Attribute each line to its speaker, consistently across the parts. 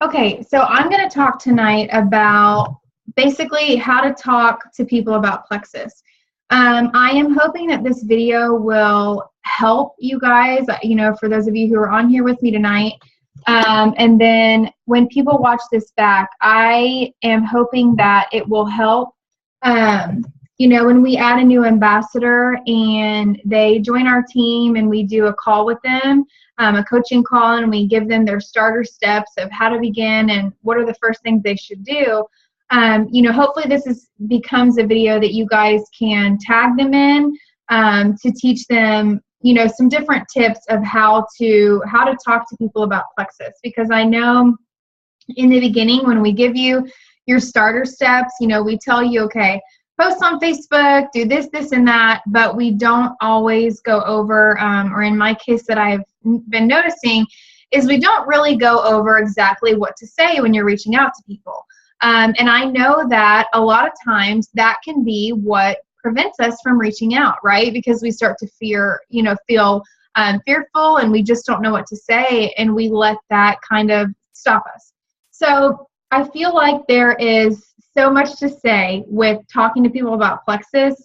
Speaker 1: Okay, so I'm going to talk tonight about basically how to talk to people about Plexus. I am hoping that this video will help you guys, for those of you who are on here with me tonight. And then when people watch this back, I am hoping that it will help. When we add a new ambassador and they join our team and we do a call with them, a coaching call, and we give them their starter steps of how to begin and what are the first things they should do. Hopefully this becomes a video that you guys can tag them in to teach them, some different tips of how to talk to people about Plexus. Because I know in the beginning when we give you your starter steps, we tell you, okay, post on Facebook, do this, this, and that, but we don't always go over, or in my case that I've been noticing, is we don't really go over exactly what to say when you're reaching out to people. And I know that a lot of times that can be what prevents us from reaching out, right? Because we start to feel fearful and we just don't know what to say, and we let that kind of stop us. So I feel like there is so much to say with talking to people about Plexus.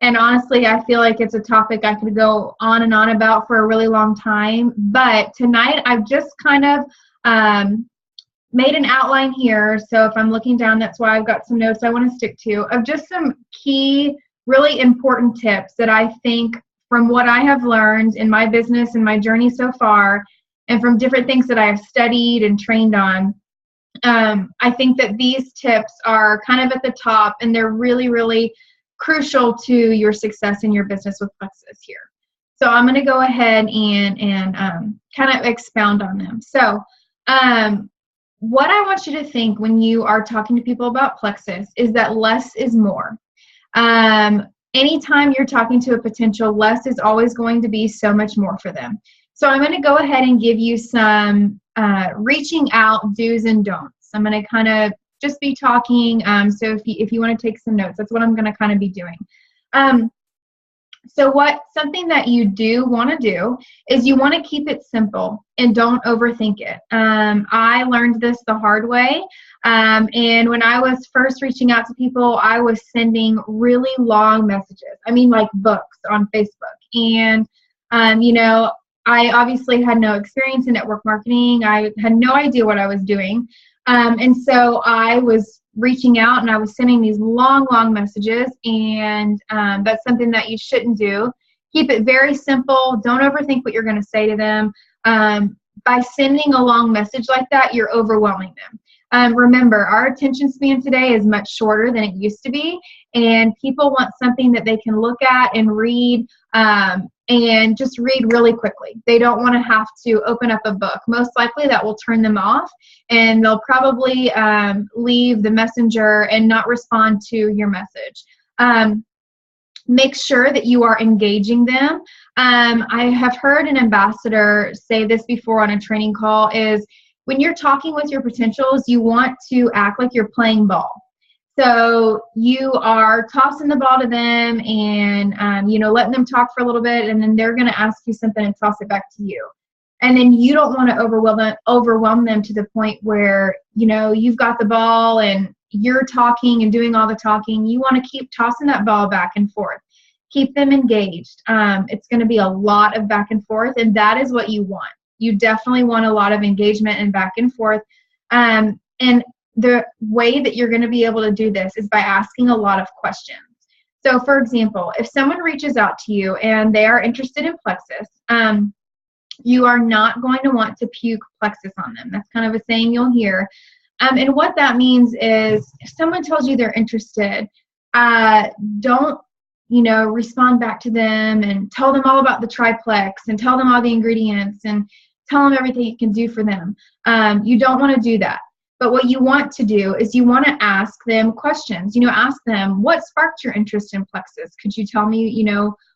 Speaker 1: And honestly, I feel like it's a topic I could go on and on about for a really long time. But tonight, I've just kind of made an outline here. So if I'm looking down, that's why I've got some notes I want to stick to of just some key, really important tips that I think from what I have learned in my business and my journey so far, and from different things that I have studied and trained on. I think that these tips are kind of at the top, and they're really, really crucial to your success in your business with Plexus here. So I'm going to go ahead and kind of expound on them. So what I want you to think when you are talking to people about Plexus is that less is more. Anytime you're talking to a potential, less is always going to be so much more for them. So I'm going to go ahead and give you some reaching out do's and don'ts. I'm going to kind of just be talking. So if you want to take some notes, that's what I'm going to kind of be doing. So something that you do want to do is you want to keep it simple and don't overthink it. I learned this the hard way. And when I was first reaching out to people, I was sending really long messages. I mean, like books on Facebook. And, I obviously had no experience in network marketing. I had no idea what I was doing. And so I was reaching out and I was sending these long, long messages. And that's something that you shouldn't do. Keep it very simple. Don't overthink what you're going to say to them. By sending a long message like that, you're overwhelming them. Remember, our attention span today is much shorter than it used to be. And people want something that they can look at and read and just read really quickly. They don't want to have to open up a book. Most likely that will turn them off, and they'll probably leave the messenger and not respond to your message. Make sure that you are engaging them. I have heard an ambassador say this before on a training call is when you're talking with your potentials, you want to act like you're playing ball. So you are tossing the ball to them and, letting them talk for a little bit, and then they're going to ask you something and toss it back to you. And then you don't want to overwhelm them to the point where, you've got the ball and you're talking and doing all the talking. You want to keep tossing that ball back and forth. Keep them engaged. It's going to be a lot of back and forth, and that is what you want. You definitely want a lot of engagement and back and forth. And the way that you're going to be able to do this is by asking a lot of questions. So, for example, if someone reaches out to you and they are interested in Plexus, you are not going to want to puke Plexus on them. That's kind of a saying you'll hear. And what that means is if someone tells you they're interested, don't respond back to them and tell them all about the triplex and tell them all the ingredients and tell them everything you can do for them. You don't want to do that. But what you want to do is you want to ask them questions. Ask them, what sparked your interest in Plexus? Could you tell me,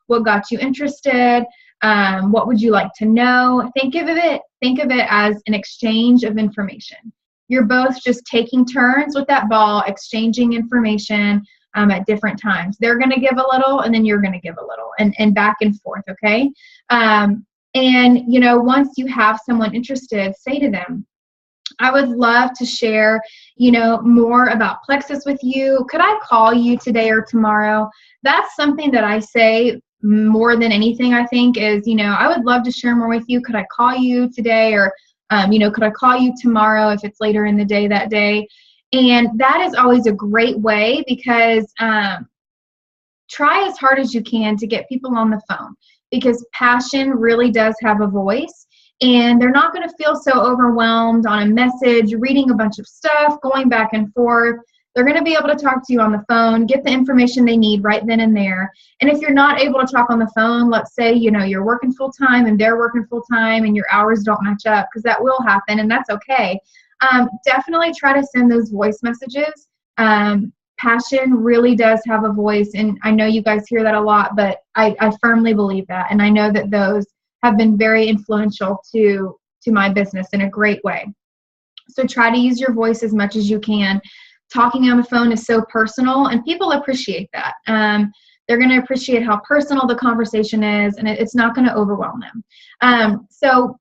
Speaker 1: what got you interested? What would you like to know? Think of it as an exchange of information. You're both just taking turns with that ball, exchanging information at different times. They're going to give a little, and then you're going to give a little, and back and forth, okay? And, once you have someone interested, say to them, I would love to share, more about Plexus with you. Could I call you today or tomorrow? That's something that I say more than anything, I think, is, I would love to share more with you. Could I call you today? Or, could I call you tomorrow if it's later in the day that day? And that is always a great way, because try as hard as you can to get people on the phone, because passion really does have a voice, and they're not going to feel so overwhelmed on a message, reading a bunch of stuff, going back and forth. They're going to be able to talk to you on the phone, get the information they need right then and there. And if you're not able to talk on the phone, let's say, you're working full time and they're working full time and your hours don't match up, because that will happen, and that's okay. Definitely try to send those voice messages. Passion really does have a voice, and I know you guys hear that a lot, but I firmly believe that, and I know that those have been very influential to my business in a great way. So try to use your voice as much as you can. Talking on the phone is so personal, and people appreciate that. They're going to appreciate how personal the conversation is, and it's not going to overwhelm them. So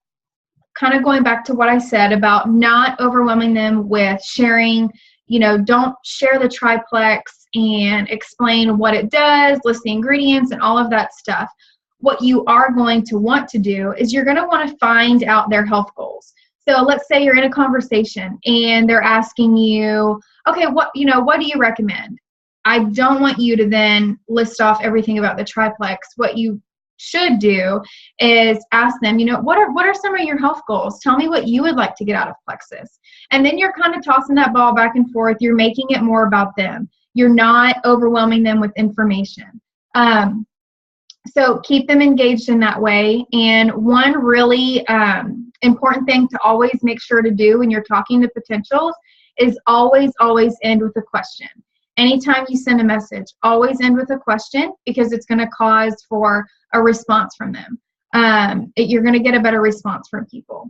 Speaker 1: kind of going back to what I said about not overwhelming them with sharing, don't share the triplex and explain what it does, list the ingredients and all of that stuff. What you are going to want to do is you're going to want to find out their health goals. So let's say you're in a conversation and they're asking you, okay, what do you recommend? I don't want you to then list off everything about the triplex. What you should do is ask them, what are some of your health goals? Tell me what you would like to get out of Plexus. And then you're kind of tossing that ball back and forth. You're making it more about them. You're not overwhelming them with information. So keep them engaged in that way. And one really important thing to always make sure to do when you're talking to potentials is always end with a question. Anytime you send a message, always end with a question, because it's going to cause for a response from them. You're going to get a better response from people.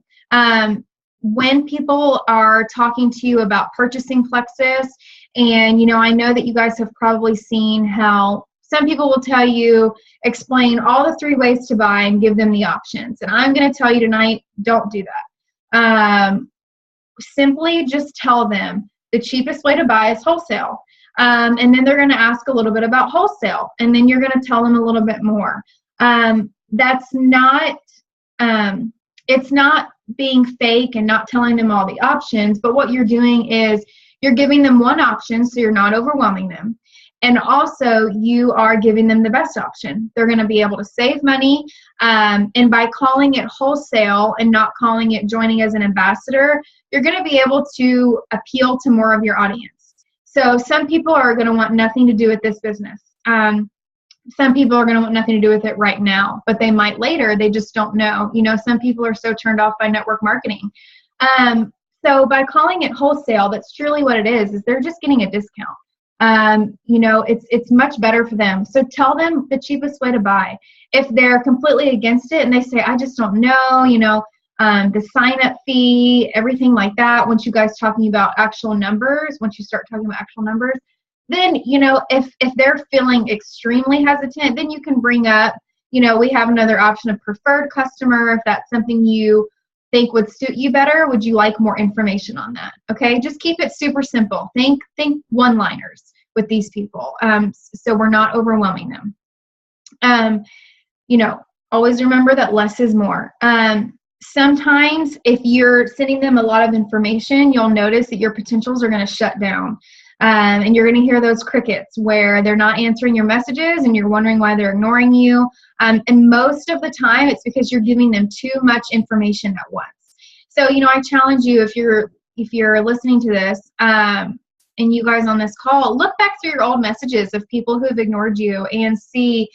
Speaker 1: When people are talking to you about purchasing Plexus, and I know that you guys have probably seen how some people will tell you, explain all the 3 ways to buy and give them the options. And I'm going to tell you tonight, don't do that. Simply just tell them the cheapest way to buy is wholesale. And then they're going to ask a little bit about wholesale, and then you're going to tell them a little bit more. That's not, it's not being fake and not telling them all the options, but what you're doing is you're giving them one option, so you're not overwhelming them. And also you are giving them the best option. They're going to be able to save money. And by calling it wholesale and not calling it joining as an ambassador, you're going to be able to appeal to more of your audience. So some people are going to want nothing to do with this business. Some people are going to want nothing to do with it right now, but they might later. They just don't know. Some people are so turned off by network marketing. So by calling it wholesale, that's truly what it is they're just getting a discount. It's much better for them. So tell them the cheapest way to buy. If they're completely against it and they say, I just don't know, the sign-up fee, everything like that, once you guys talking about actual numbers, once you start talking about actual numbers, then, if they're feeling extremely hesitant, then you can bring up, we have another option of preferred customer. If that's something you think would suit you better, would you like more information on that? Okay, just keep it super simple. Think one-liners with these people, so we're not overwhelming them. Always remember that less is more. Sometimes if you're sending them a lot of information, you'll notice that your potentials are going to shut down. And you're going to hear those crickets where they're not answering your messages and you're wondering why they're ignoring you. And most of the time it's because you're giving them too much information at once. So, I challenge you, if you're listening to this, and you guys on this call, look back through your old messages of people who've ignored you and see,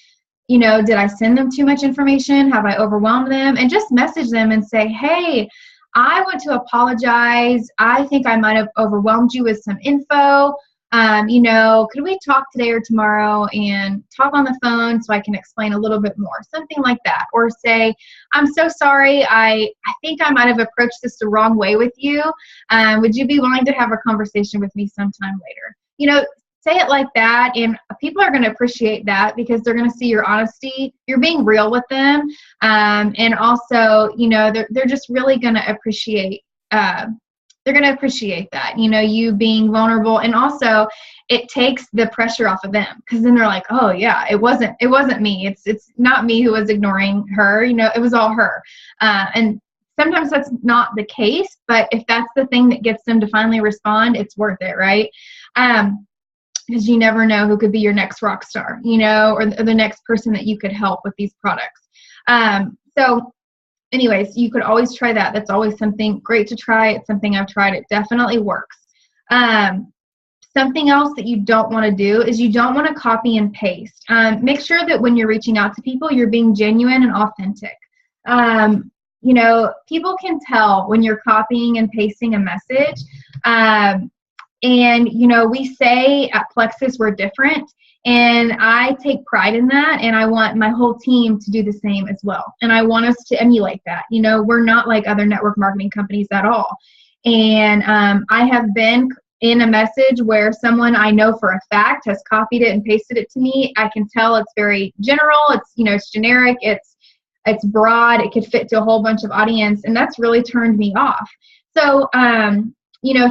Speaker 1: did I send them too much information? Have I overwhelmed them? And just message them and say, hey, I want to apologize. I think I might have overwhelmed you with some info. Could we talk today or tomorrow and talk on the phone so I can explain a little bit more? Something like that. Or say, I'm so sorry. I think I might have approached this the wrong way with you. Would you be willing to have a conversation with me sometime later? Say it like that, and people are going to appreciate that because they're going to see your honesty. You're being real with them, and also, they're just really going to appreciate. They're they're going to appreciate that, you being vulnerable. And also it takes the pressure off of them, because then they're like, oh yeah, it wasn't me. It's not me who was ignoring her. It was all her. And sometimes that's not the case, but if that's the thing that gets them to finally respond, it's worth it, right? Because you never know who could be your next rock star, or the next person that you could help with these products. So anyways, you could always try that. That's always something great to try. It's something I've tried. It definitely works. Something else that you don't want to do is you don't want to copy and paste. Make sure that when you're reaching out to people, you're being genuine and authentic. People can tell when you're copying and pasting a message. And, we say at Plexus we're different, and I take pride in that, and I want my whole team to do the same as well. And I want us to emulate that. We're not like other network marketing companies at all. And I have been in a message where someone I know for a fact has copied it and pasted it to me. I can tell it's very general. It's, it's generic. It's broad. It could fit to a whole bunch of audience, and that's really turned me off. So,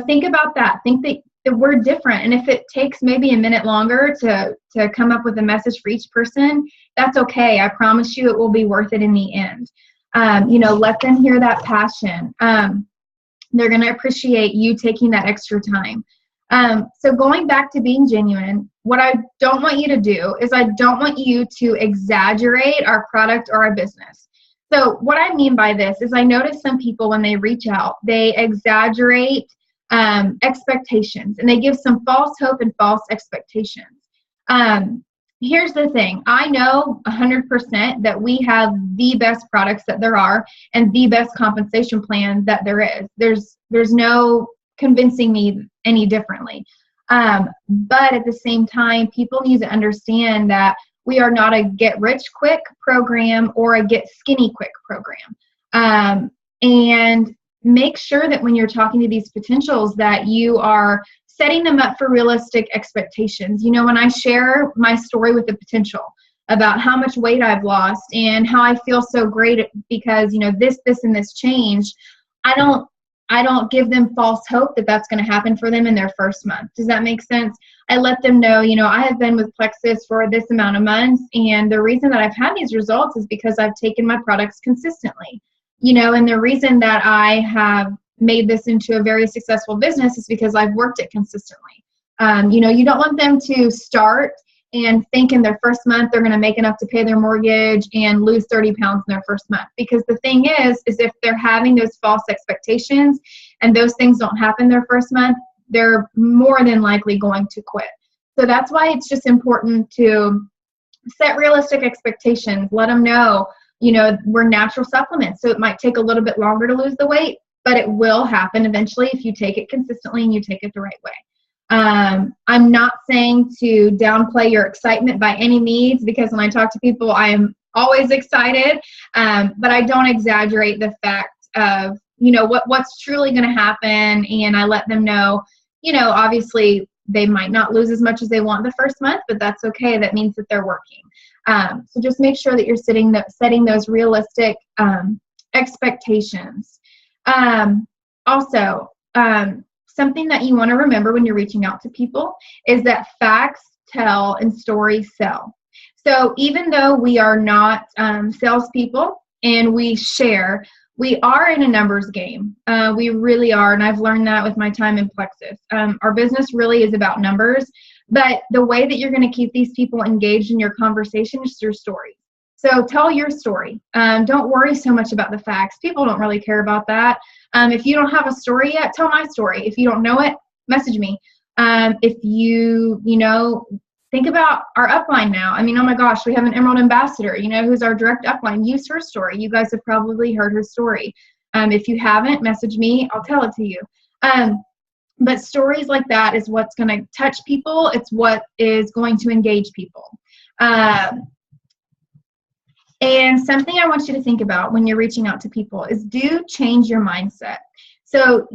Speaker 1: think about that. Think that we're different. And if it takes maybe a minute longer to come up with a message for each person, that's okay. I promise you it will be worth it in the end. Let them hear that passion. They're going to appreciate you taking that extra time. So going back to being genuine, what I don't want you to do is I don't want you to exaggerate our product or our business. So what I mean by this is I notice some people when they reach out, they exaggerate expectations, and they give some false hope and false expectations. Here's the thing. I know 100% that we have the best products that there are and the best compensation plan that there is. There's no convincing me any differently. But at the same time, people need to understand that we are not a get rich quick program or a get skinny quick program. And make sure that when you're talking to these potentials that you are setting them up for realistic expectations. When I share my story with the potential about how much weight I've lost and how I feel so great because, this and this changed, I don't give them false hope that that's going to happen for them in their first month. Does that make sense? I let them know, I have been with Plexus for this amount of months, and the reason that I've had these results is because I've taken my products consistently. And the reason that I have made this into a very successful business is because I've worked it consistently. You don't want them to start and think in their first month they're going to make enough to pay their mortgage and lose 30 pounds in their first month. Because the thing is if they're having those false expectations and those things don't happen their first month, they're more than likely going to quit. So that's why it's just important to set realistic expectations. Let them know, we're natural supplements, so it might take a little bit longer to lose the weight, but it will happen eventually if you take it consistently and you take it the right way. I'm not saying to downplay your excitement by any means, because when I talk to people, I am always excited, but I don't exaggerate the fact of, what's truly going to happen, and I let them know, obviously they might not lose as much as they want the first month, but that's okay. That means that they're working. So just make sure that you're setting those realistic expectations. Also, something that you want to remember when you're reaching out to people is that facts tell and stories sell. So even though we are not salespeople and we share, we are in a numbers game. We really are, and I've learned that with my time in Plexus. Our business really is about numbers, but the way that you're going to keep these people engaged in your conversation is through stories. So tell your story. Don't worry so much about the facts. People don't really care about that. If you don't have a story yet, tell my story. If you don't know it, message me. If you think about our upline now. I mean, oh my gosh, we have an Emerald Ambassador, who's our direct upline. Use her story. You guys have probably heard her story. If you haven't, message me. I'll tell it to you. But stories like that is what's going to touch people. It's what is going to engage people. And something I want you to think about when you're reaching out to people is do change your mindset. So,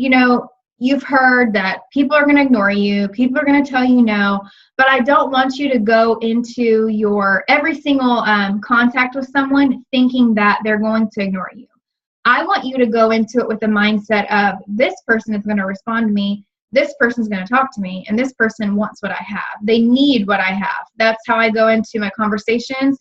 Speaker 1: you've heard that people are going to ignore you. People are going to tell you no. But I don't want you to go into your every single contact with someone thinking that they're going to ignore you. I want you to go into it with the mindset of this person is going to respond to me, this person's going to talk to me, and this person wants what I have. They need what I have. That's how I go into my conversations.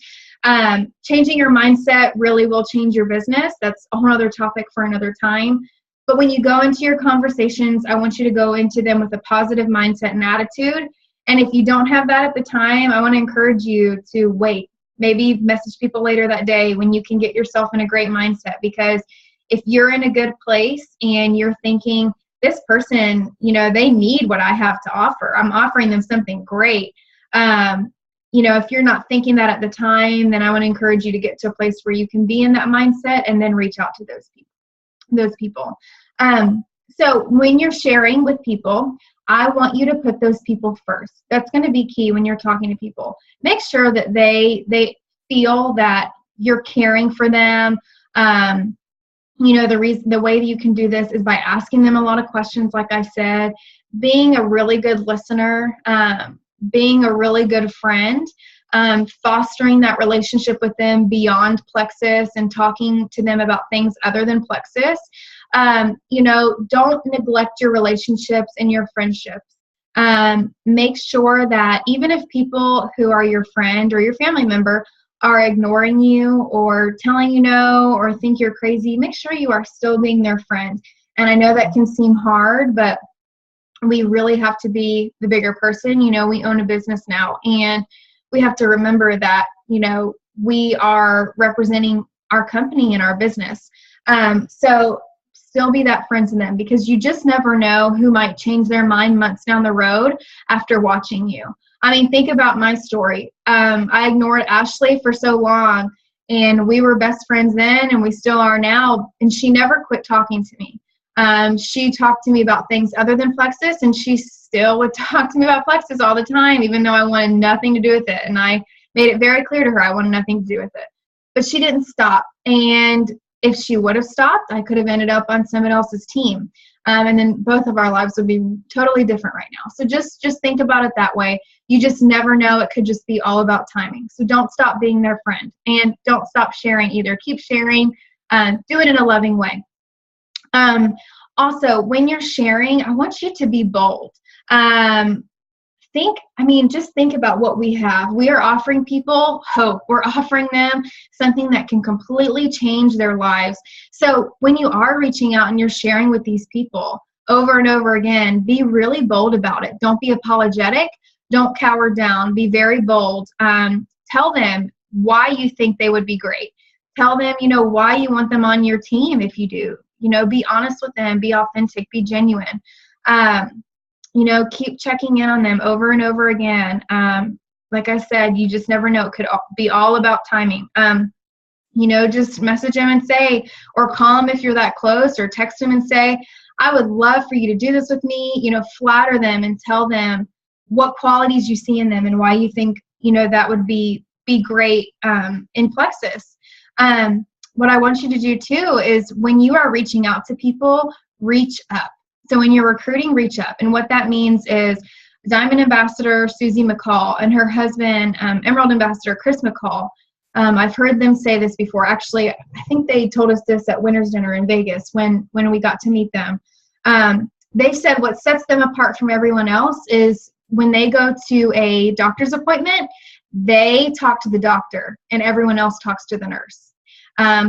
Speaker 1: Changing your mindset really will change your business. That's a whole other topic for another time. But when you go into your conversations, I want you to go into them with a positive mindset and attitude. And if you don't have that at the time, I want to encourage you to wait. Maybe message people later that day when you can get yourself in a great mindset. Because if you're in a good place and you're thinking, this person, they need what I have to offer, I'm offering them something great. If you're not thinking that at the time, then I want to encourage you to get to a place where you can be in that mindset and then reach out to those people. So when you're sharing with people, I want you to put those people first. That's going to be key when you're talking to people. Make sure that they feel that you're caring for them. The way that you can do this is by asking them a lot of questions, like I said, being a really good listener, being a really good friend, fostering that relationship with them beyond Plexus and talking to them about things other than Plexus. Don't neglect your relationships and your friendships. Make sure that even if people who are your friend or your family member are ignoring you or telling you no or think you're crazy, make sure you are still being their friend. And I know that can seem hard, but we really have to be the bigger person. We own a business now, and we have to remember that, we are representing our company and our business. So still be that friend to them, because you just never know who might change their mind months down the road after watching you. I mean, think about my story. I ignored Ashley for so long, and we were best friends then, and we still are now, and she never quit talking to me. She talked to me about things other than Plexus, and she still would talk to me about Plexus all the time, even though I wanted nothing to do with it. And I made it very clear to her I wanted nothing to do with it. But she didn't stop. And if she would have stopped, I could have ended up on someone else's team. And then both of our lives would be totally different right now. So just think about it that way. You just never know. It could just be all about timing. So don't stop being their friend, and don't stop sharing either. Keep sharing. Do it in a loving way. Also, when you're sharing, I want you to be bold. Just think about what we have. We are offering people hope. We're offering them something that can completely change their lives. So when you are reaching out and you're sharing with these people over and over again, be really bold about it. Don't be apologetic. Don't cower down. Be very bold. Tell them why you think they would be great. Tell them, why you want them on your team if you do. Be honest with them, be authentic, be genuine. Keep checking in on them over and over again. Like I said, you just never know. It could be all about timing. Just message them and say, or call them if you're that close, or text them and say, I would love for you to do this with me. Flatter them and tell them what qualities you see in them and why you think, that would be great in Plexus. What I want you to do too is when you are reaching out to people, reach up. So when you're recruiting, reach up. And what that means is Diamond Ambassador Susie McCall and her husband, Emerald Ambassador Chris McCall. I've heard them say this before. Actually, I think they told us this at Winter's Dinner in Vegas when we got to meet them. They said what sets them apart from everyone else is when they go to a doctor's appointment, they talk to the doctor and everyone else talks to the nurse.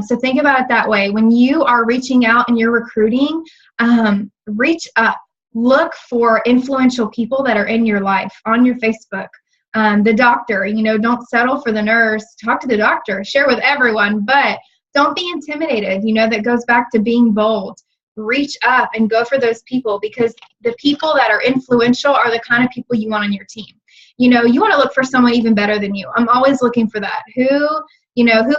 Speaker 1: So think about it that way. When you are reaching out and you're recruiting, reach up. Look for influential people that are in your life on your Facebook. The doctor, don't settle for the nurse. Talk to the doctor. Share with everyone, but don't be intimidated. That goes back to being bold. Reach up and go for those people, because the people that are influential are the kind of people you want on your team. You want to look for someone even better than you. I'm always looking for that. Who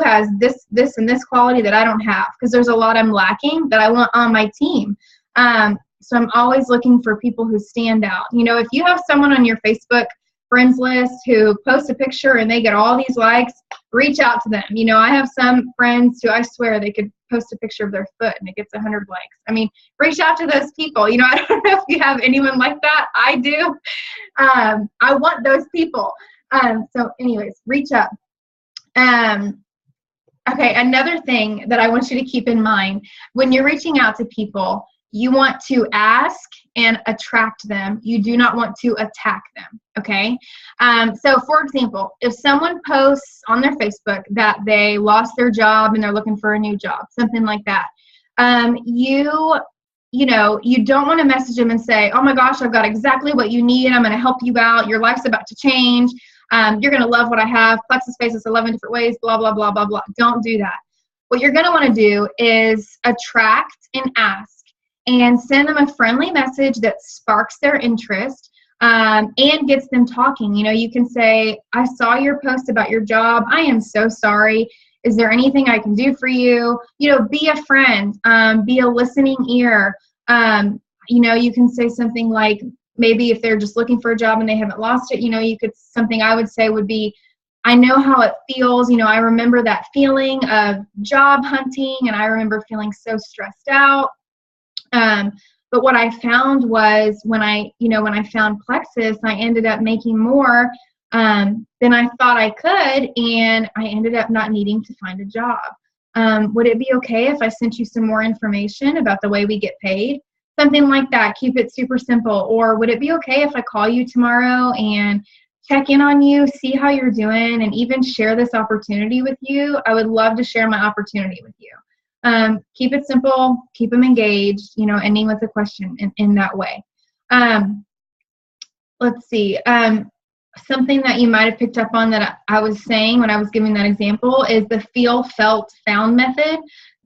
Speaker 1: has this and this quality that I don't have, because there's a lot I'm lacking that I want on my team. So I'm always looking for people who stand out. If you have someone on your Facebook friends list who posts a picture and they get all these likes, reach out to them. I have some friends who I swear they could post a picture of their foot and it gets 100 likes. Reach out to those people. I don't know if you have anyone like that. I do. I want those people. So anyways, reach up. Okay, another thing that I want you to keep in mind when you're reaching out to people, you want to ask and attract them. You do not want to attack them, okay? So, for example, if someone posts on their Facebook that they lost their job and they're looking for a new job, something like that, you don't want to message them and say, oh my gosh, I've got exactly what you need. I'm going to help you out. Your life's about to change. You're going to love what I have. Plexus faces 11 different ways, blah, blah, blah, blah, blah. Don't do that. What you're going to want to do is attract and ask and send them a friendly message that sparks their interest and gets them talking. You can say, I saw your post about your job. I am so sorry. Is there anything I can do for you? Be a friend, be a listening ear. You can say something like, maybe if they're just looking for a job and they haven't lost it, something I would say would be, I know how it feels. I remember that feeling of job hunting, and I remember feeling so stressed out. But what I found was when I found Plexus, I ended up making more than I thought I could, and I ended up not needing to find a job. Would it be okay if I sent you some more information about the way we get paid? Something like that. Keep it super simple. Or would it be okay if I call you tomorrow and check in on you, see how you're doing, and even share this opportunity with you? I would love to share my opportunity with you. Keep it simple, keep them engaged, ending with a question in that way. Let's see. Something that you might have picked up on that I was saying when I was giving that example is the feel, felt, found method.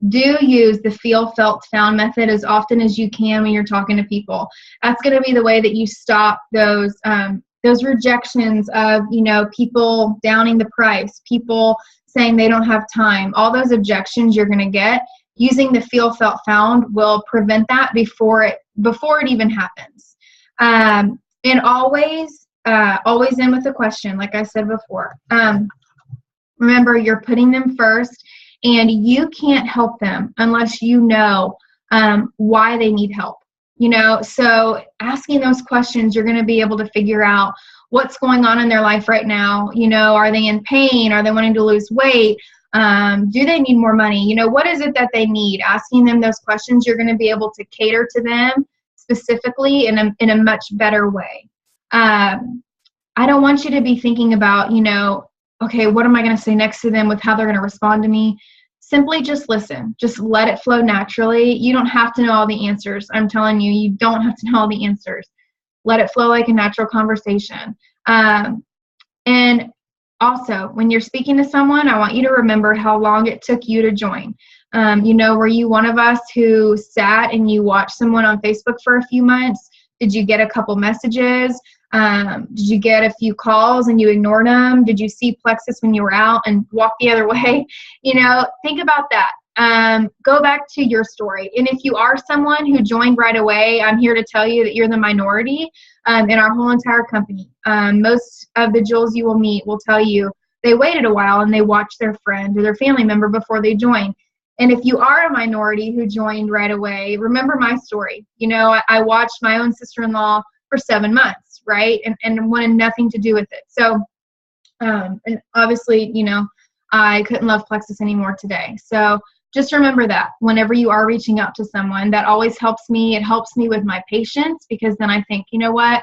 Speaker 1: Do use the feel, felt, found method as often as you can when you're talking to people. That's going to be the way that you stop those rejections of, people downing the price, people saying they don't have time. All those objections you're going to get. Using the feel, felt, found will prevent that before it even happens. And always end with a question, like I said before. Remember, you're putting them first, and you can't help them unless you know why they need help. So asking those questions, you're going to be able to figure out what's going on in their life right now. Are they in pain? Are they wanting to lose weight? Do they need more money? What is it that they need? Asking them those questions, you're going to be able to cater to them specifically in a much better way. I don't want you to be thinking about, okay, what am I going to say next to them with how they're going to respond to me? Simply just listen. Just let it flow naturally. You don't have to know all the answers. I'm telling you, you don't have to know all the answers. Let it flow like a natural conversation. And also, when you're speaking to someone, I want you to remember how long it took you to join. Were you one of us who sat and you watched someone on Facebook for a few months? Did you get a couple messages? Did you get a few calls and you ignored them? Did you see Plexus when you were out and walk the other way? Think about that. Go back to your story. And if you are someone who joined right away, I'm here to tell you that you're the minority in our whole entire company. Most of the Jules you will meet will tell you they waited a while and they watched their friend or their family member before they joined. And if you are a minority who joined right away, remember my story. I watched my own sister-in-law for 7 months, right? And wanted nothing to do with it. So, and obviously, I couldn't love Plexus anymore today. So just remember that whenever you are reaching out to someone, that always helps me. It helps me with my patience, because then I think, what?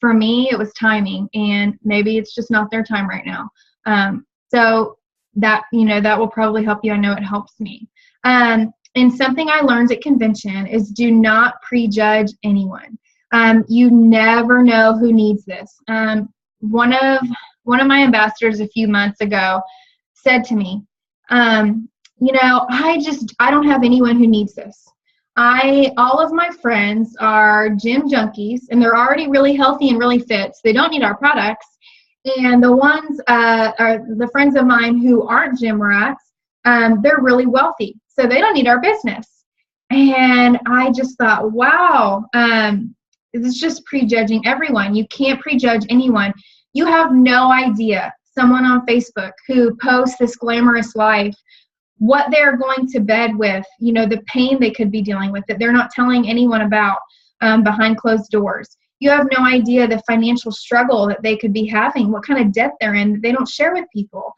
Speaker 1: For me, it was timing, and maybe it's just not their time right now. So that, that will probably help you. I know it helps me. And something I learned at convention is do not prejudge anyone. You never know who needs this. One of my ambassadors a few months ago said to me, I don't have anyone who needs this. All of my friends are gym junkies, and they're already really healthy and really fit, so they don't need our products. And the ones are the friends of mine who aren't gym rats. They're really wealthy, so they don't need our business. And I just thought, wow, it's just prejudging everyone. You can't prejudge anyone. You have no idea someone on Facebook who posts this glamorous life, what they're going to bed with, the pain they could be dealing with that they're not telling anyone about behind closed doors. You have no idea the financial struggle that they could be having, what kind of debt they're in that they don't share with people.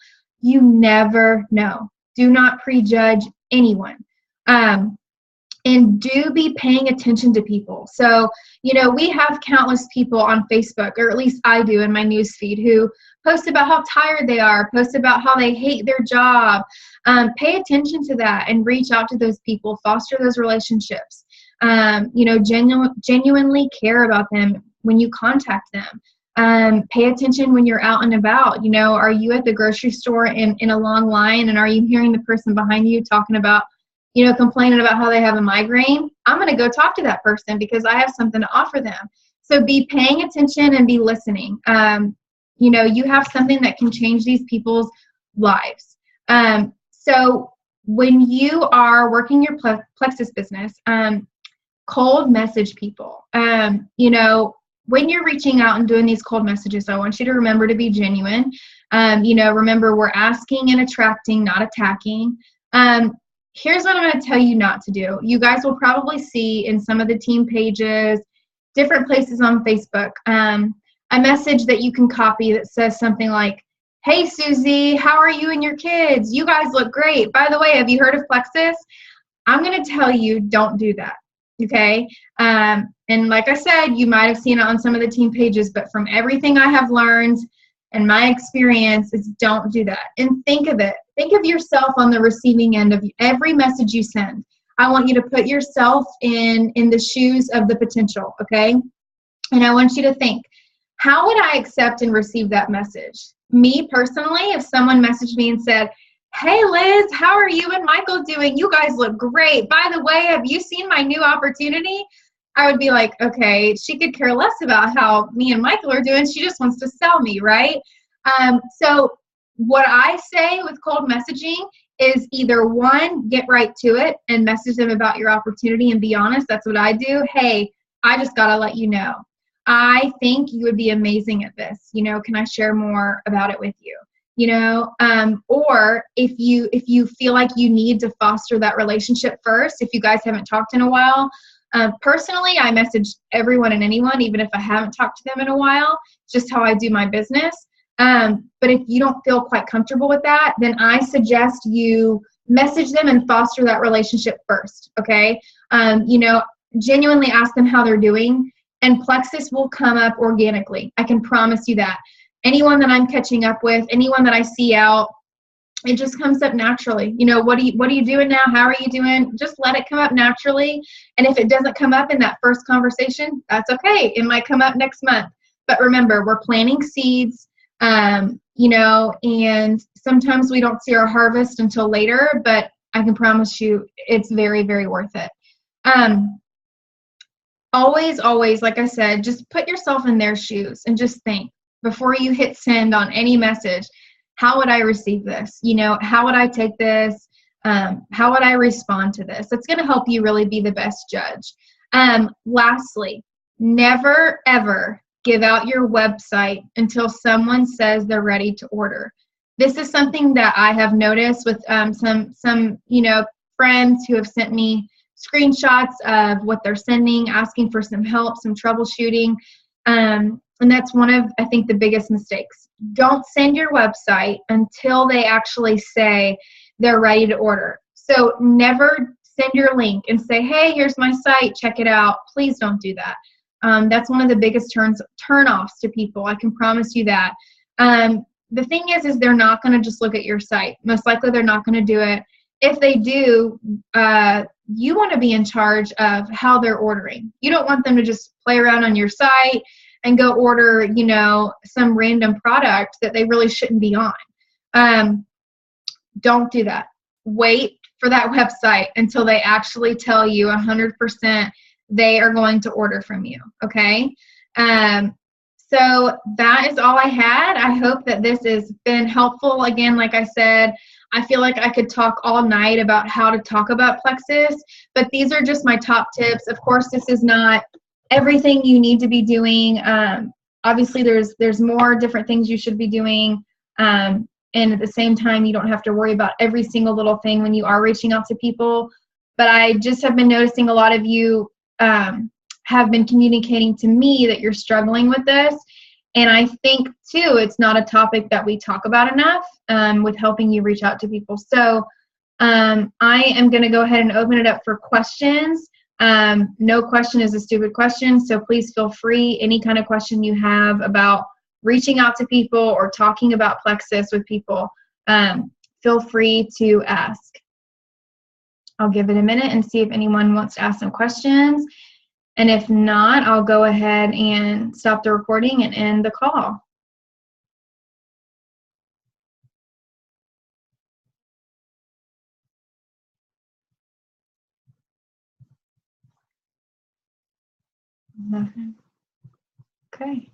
Speaker 1: You never know. Do not prejudge anyone. And do be paying attention to people. So, we have countless people on Facebook, or at least I do in my news feed, who post about how tired they are, post about how they hate their job. Pay attention to that and reach out to those people, foster those relationships. Genuinely care about them when you contact them. Pay attention when you're out and about. Are you at the grocery store in a long line, and are you hearing the person behind you talking about, complaining about how they have a migraine? I'm going to go talk to that person because I have something to offer them. So be paying attention and be listening. You have something that can change these people's lives. So when you are working your Plexus business, cold message people. When you're reaching out and doing these cold messages, I want you to remember to be genuine. Remember, we're asking and attracting, not attacking. Here's what I'm going to tell you not to do. You guys will probably see in some of the team pages, different places on Facebook, a message that you can copy that says something like, "Hey, Susie, how are you and your kids? You guys look great. By the way, have you heard of Plexus?" I'm going to tell you, don't do that. Okay. And like I said, you might have seen it on some of the team pages, but from everything I have learned and my experience is don't do that. And think of it. Think of yourself on the receiving end of every message you send. I want you to put yourself in the shoes of the potential. Okay. And I want you to think, how would I accept and receive that message? Me personally, if someone messaged me and said, "Hey Liz, how are you and Michael doing? You guys look great. By the way, have you seen my new opportunity?" I would be like, okay, she could care less about how me and Michael are doing. She just wants to sell me, right? So what I say with cold messaging is either one, get right to it and message them about your opportunity and be honest. That's what I do. "Hey, I just got to let you know, I think you would be amazing at this. Can I share more about it with you?" Or if you feel like you need to foster that relationship first, if you guys haven't talked in a while, personally, I message everyone and anyone, even if I haven't talked to them in a while. It's just how I do my business. But if you don't feel quite comfortable with that, then I suggest you message them and foster that relationship first. Okay. Genuinely ask them how they're doing, and Plexus will come up organically. I can promise you that. Anyone that I'm catching up with, anyone that I see out, it just comes up naturally. What are you doing now? How are you doing? Just let it come up naturally. And if it doesn't come up in that first conversation, that's okay. It might come up next month. But remember, we're planting seeds, and sometimes we don't see our harvest until later, but I can promise you it's very, very worth it. Always, like I said, just put yourself in their shoes and just think before you hit send on any message, how would I receive this? How would I take this? How would I respond to this? It's going to help you really be the best judge. Lastly, never, ever give out your website until someone says they're ready to order. This is something that I have noticed with some friends who have sent me screenshots of what they're sending, asking for some help, some troubleshooting. And that's one of, I think, the biggest mistakes. Don't send your website until they actually say they're ready to order. So never send your link and say, "Hey, here's my site, check it out." Please don't do that. That's one of the biggest turn-offs to people. I can promise you that. The thing is they're not going to just look at your site. Most likely they're not going to do it. If they do, you want to be in charge of how they're ordering. You don't want them to just play around on your site and go order, some random product that they really shouldn't be on. Don't do that. Wait for that website until they actually tell you 100% they are going to order from you. Okay. So that is all I had. I hope that this has been helpful. Again, like I said, I feel like I could talk all night about how to talk about Plexus, but these are just my top tips. Of course, this is not everything you need to be doing. Obviously, there's more different things you should be doing. And at the same time, you don't have to worry about every single little thing when you are reaching out to people. But I just have been noticing a lot of you have been communicating to me that you're struggling with this. And I think, too, it's not a topic that we talk about enough with helping you reach out to people. So I am going to go ahead and open it up for questions. No question is a stupid question, so please feel free. Any kind of question you have about reaching out to people or talking about Plexus with people, feel free to ask. I'll give it a minute and see if anyone wants to ask some questions. And if not, I'll go ahead and stop the recording and end the call. Nothing. Okay.